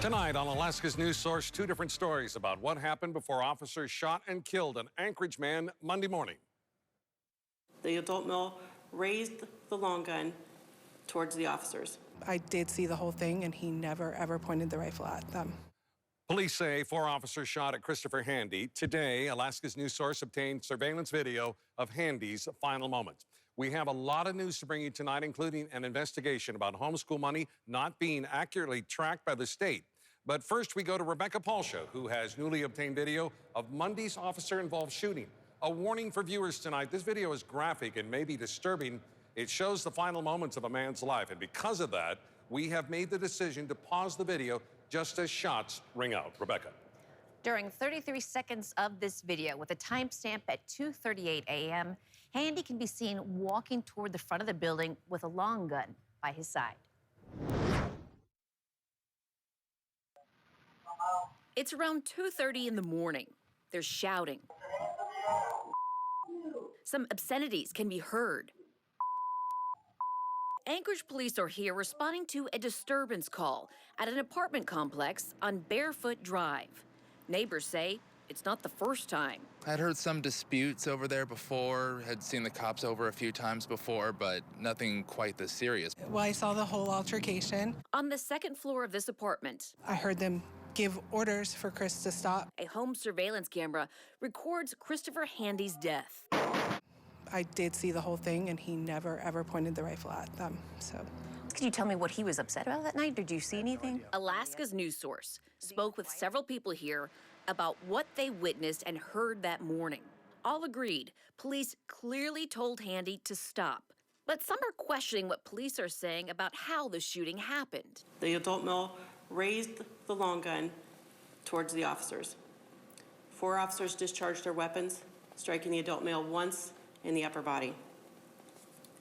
Tonight on Alaska's News Source, two different stories about what happened before officers shot and killed an Anchorage man Monday morning. The adult male raised the long gun towards the officers. I did see the whole thing, and he never, ever pointed the rifle at them. Police say 4 officers shot at Christopher Handy. Today, Alaska's News Source obtained surveillance video of Handy's final moments. We have a lot of news to bring you tonight, including an investigation about homeschool money not being accurately tracked by the state. But first, we go to Rebecca Paulsha, who has newly obtained video of Monday's officer-involved shooting. A warning for viewers tonight. This video is graphic and may be disturbing. It shows the final moments of a man's life, and because of that, we have made the decision to pause the video just as shots ring out. Rebecca. During 33 seconds of this video, with a timestamp at 2:38 a.m., Handy can be seen walking toward the front of the building with a long gun by his side. It's around 2:30 in the morning. There's shouting. Some obscenities can be heard. Anchorage police are here responding to a disturbance call at an apartment complex on Barefoot Drive. Neighbors say it's not the first time. I'd heard some disputes over there before, had seen the cops over a few times before, but nothing quite this serious. Well, I saw the whole altercation. On the second floor of this apartment, I heard them give orders for Kris to stop. a home surveillance camera records Christopher Handy's death. I did see the whole thing, and he never, ever pointed the rifle at them. So, Could you tell me what he was upset about that night? Did you see anything? Alaska's News Source spoke with several people here about what they witnessed and heard that morning. All agreed, police clearly told Handy to stop. But some are questioning what police are saying about how the shooting happened. The adult male raised the long gun towards the officers. 4 officers discharged their weapons, striking the adult male once in the upper body.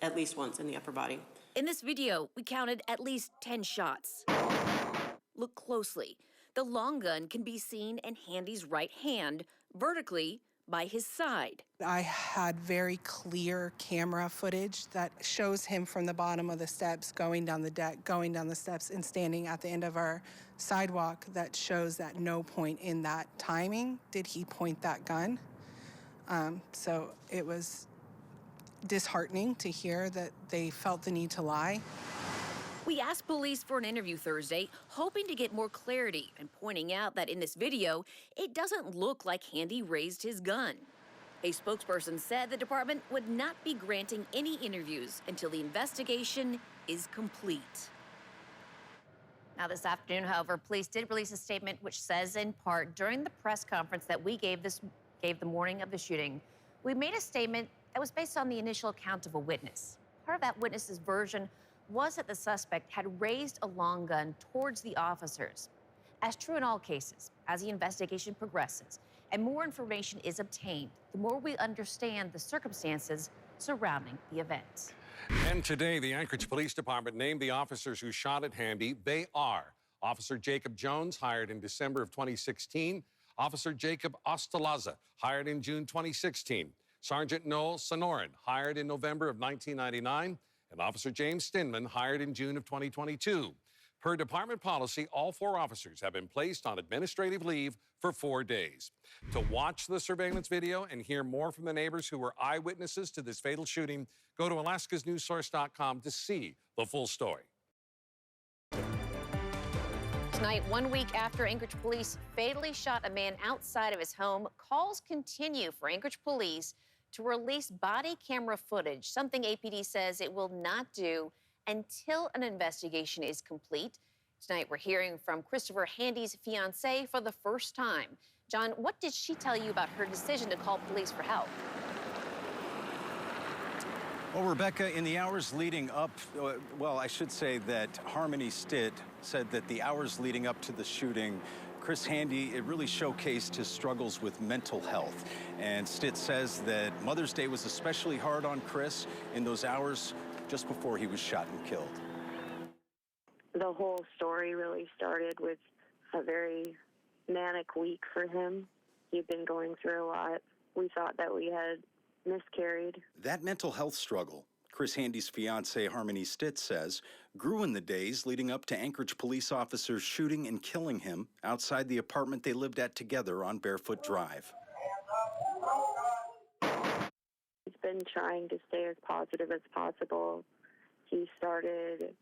At least once in the upper body. In this video, we counted at least 10 shots. Look closely. The long gun can be seen in Handy's right hand, vertically by his side. I had very clear camera footage that shows him from the bottom of the steps, going down the deck, going down the steps, and standing at the end of our sidewalk that shows at no point in that timing did he point that gun. So it was disheartening to hear that they felt the need to lie. We asked police for an interview Thursday, hoping to get more clarity and pointing out that in this video, it doesn't look like Handy raised his gun. A spokesperson said the department would not be granting any interviews until the investigation is complete. Now this afternoon, however, police did release a statement which says in part, during the press conference that we gave the morning of the shooting, we made a statement that was based on the initial account of a witness. Part of that witness's version was that the suspect had raised a long gun towards the officers. As true in all cases, as the investigation progresses and more information is obtained, the more we understand the circumstances surrounding the event. And today, the Anchorage Police Department named the officers who shot at Handy. They are Officer Jacob Jones, hired in December of 2016, Officer Jacob Ostalaza, hired in June 2016, Sergeant Noel Sonoran, hired in November of 1999, and Officer James Stinman, hired in June of 2022. Per department policy, all 4 officers have been placed on administrative leave for 4 days. To watch the surveillance video and hear more from the neighbors who were eyewitnesses to this fatal shooting, go to alaskasnewssource.com to see the full story. Tonight, 1 week after Anchorage police fatally shot a man outside of his home, calls continue for Anchorage police to release body camera footage, something APD says it will not do until an investigation is complete. Tonight, we're hearing from Christopher Handy's fiancée for the first time. John, what did she tell you about her decision to call police for help? Well, Rebecca, in the hours leading up, well, I should say that Harmony Stitt said that the hours leading up to the shooting, Kris Handy, it really showcased his struggles with mental health. And Stitt says that Mother's Day was especially hard on Kris in those hours just before he was shot and killed. The whole story really started with a very manic week for him. He'd been going through a lot. We thought that we had miscarried. That mental health struggle, Kris Handy's fiancée, Harmony Stitt, says grew in the days leading up to Anchorage police officers shooting and killing him outside the apartment they lived at together on Barefoot Drive. He's been trying to stay as positive as possible. He started,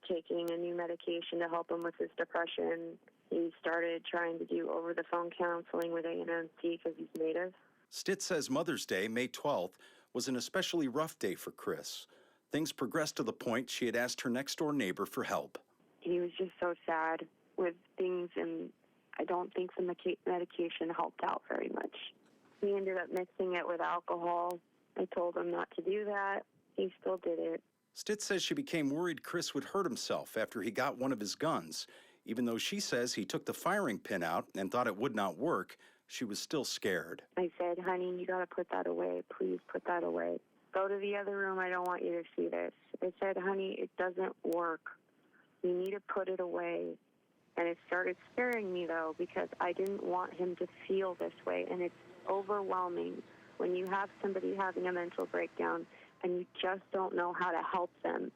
taking a new medication to help him with his depression. He started trying to do over-the-phone counseling with ANMC because he's Native. Stitt says Mother's Day, May 12th, was an especially rough day for Kris. Things progressed to the point she had asked her next-door neighbor for help. He was just so sad with things, and I don't think the medication helped out very much. He ended up mixing it with alcohol. I told him not to do that. He still did it. Stitt says she became worried Kris would hurt himself after he got one of his guns. Even though she says he took the firing pin out and thought it would not work, she was still scared. I said, honey, you got to put that away. Please put that away. Go to the other room. I don't want you to see this. I said, honey, it doesn't work. You need to put it away. And it started scaring me, though, because I didn't want him to feel this way. And it's overwhelming when you have somebody having a mental breakdown and you just don't know how to help them.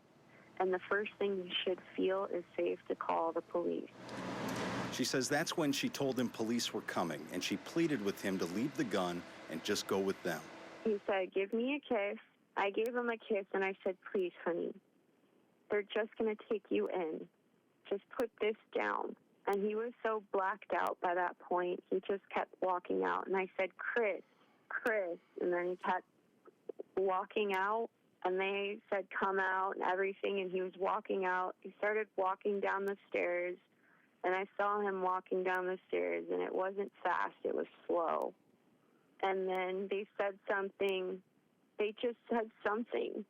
And the first thing you should feel is safe to call the police. She says that's when she told him police were coming, and she pleaded with him to leave the gun and just go with them. He said, give me a kiss. I gave him a kiss, and I said, please, honey, they're just going to take you in. Just put this down. And he was so blacked out by that point, he just kept walking out. And I said, Kris, Kris. And then he kept walking out, and they said, come out and everything. And he was walking out. He started walking down the stairs, and I saw him walking down the stairs, and it wasn't fast. It was slow. And then they said something. They just said something.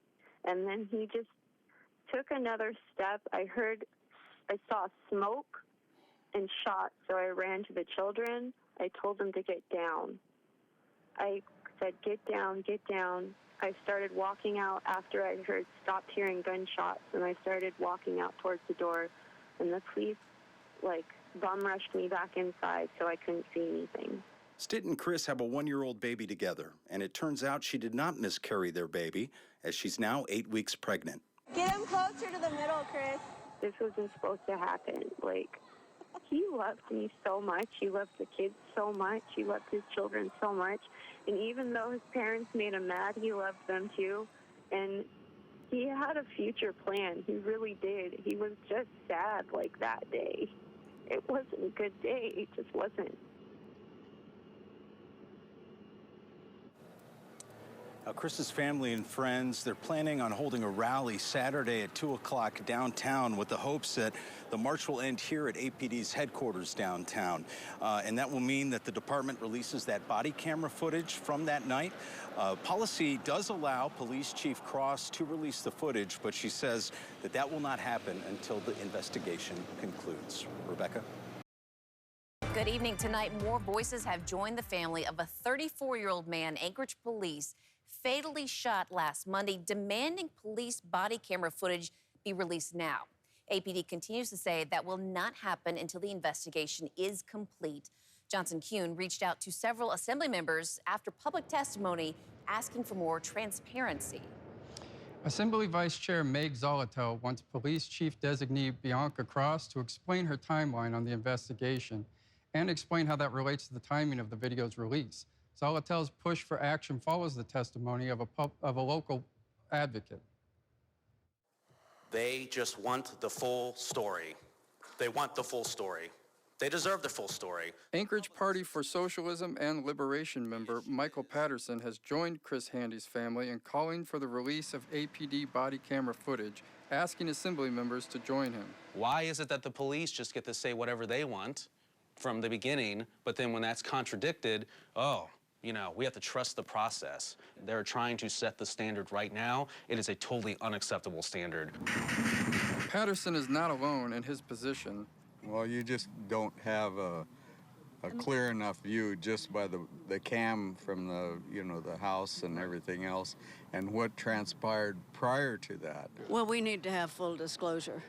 And then he just took another step. I saw smoke and shots, so I ran to the children. I told them to get down. I said, get down, get down. I started walking out after I stopped hearing gunshots, and I started walking out towards the door, and the police, bum rushed me back inside, so I couldn't see anything. Stitt and Kris have a 1-year-old baby together, and it turns out she did not miscarry their baby, as she's now 8 weeks pregnant. Get him closer to the middle, Kris. This wasn't supposed to happen. He loved me so much. He loved the kids so much. He loved his children so much. And even though his parents made him mad, he loved them too. And he had a future plan. He really did. He was just sad that day. It wasn't a good day. It just wasn't. Kris's family and friends, they're planning on holding a rally Saturday at 2 o'clock downtown with the hopes that the march will end here at APD's headquarters downtown. And that will mean that the department releases that body camera footage from that night. Policy does allow Police Chief Cross to release the footage, but she says that will not happen until the investigation concludes. Rebecca? Good evening. Tonight, more voices have joined the family of a 34-year-old man Anchorage police fatally shot last Monday, demanding police body camera footage be released now. APD continues to say that will not happen until the investigation is complete. Johnson Kuhn reached out to several assembly members after public testimony asking for more transparency. Assembly Vice Chair Meg Zolotel wants Police Chief Designee Bianca Cross to explain her timeline on the investigation and explain how that relates to the timing of the video's release. Zolotel's push for action follows the testimony of a local advocate. They just want the full story. They want the full story. They deserve the full story. Anchorage Party for Socialism and Liberation member Michael Patterson has joined Kris Handy's family in calling for the release of APD body camera footage, asking assembly members to join him. Why is it that the police just get to say whatever they want from the beginning, but then when that's contradicted, we have to trust the process. They're trying to set the standard right now. It is a totally unacceptable standard. Patterson is not alone in his position. Well, you just don't have a clear enough view just by the cam from the house and everything else, and what transpired prior to that. Well, we need to have full disclosure.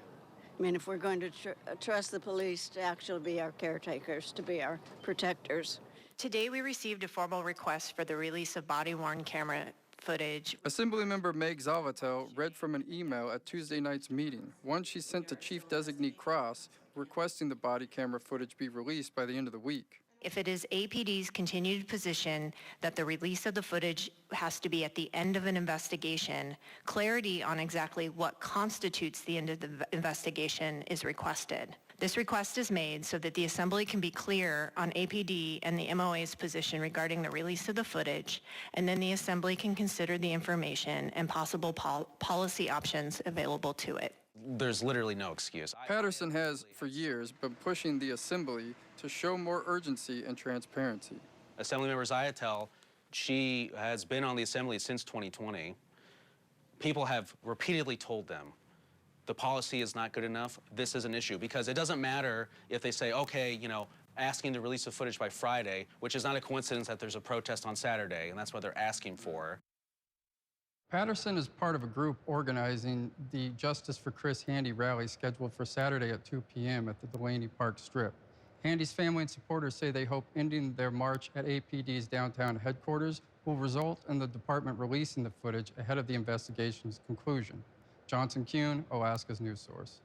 I mean, if we're going to trust the police to actually be our caretakers, to be our protectors. Today, we received a formal request for the release of body-worn camera footage. Assemblymember Meg Zolotel read from an email at Tuesday night's meeting, one she sent to Chief Designee Cross, requesting the body camera footage be released by the end of the week. If it is APD's continued position that the release of the footage has to be at the end of an investigation, clarity on exactly what constitutes the end of the investigation is requested. This request is made so that the Assembly can be clear on APD and the MOA's position regarding the release of the footage, and then the Assembly can consider the information and possible policy options available to it. There's literally no excuse. Patterson has, for years, been pushing the Assembly to show more urgency and transparency. Assemblymember Zolotel, she has been on the Assembly since 2020. People have repeatedly told them the policy is not good enough. This is an issue because it doesn't matter if they say, okay, you know, asking to release the footage by Friday, which is not a coincidence that there's a protest on Saturday, and that's what they're asking for. Patterson is part of a group organizing the Justice for Kris Handy rally scheduled for Saturday at 2 p.m. at the Delaney Park Strip. Handy's family and supporters say they hope ending their march at APD's downtown headquarters will result in the department releasing the footage ahead of the investigation's conclusion. Johnson Kuhn, Alaska's news source.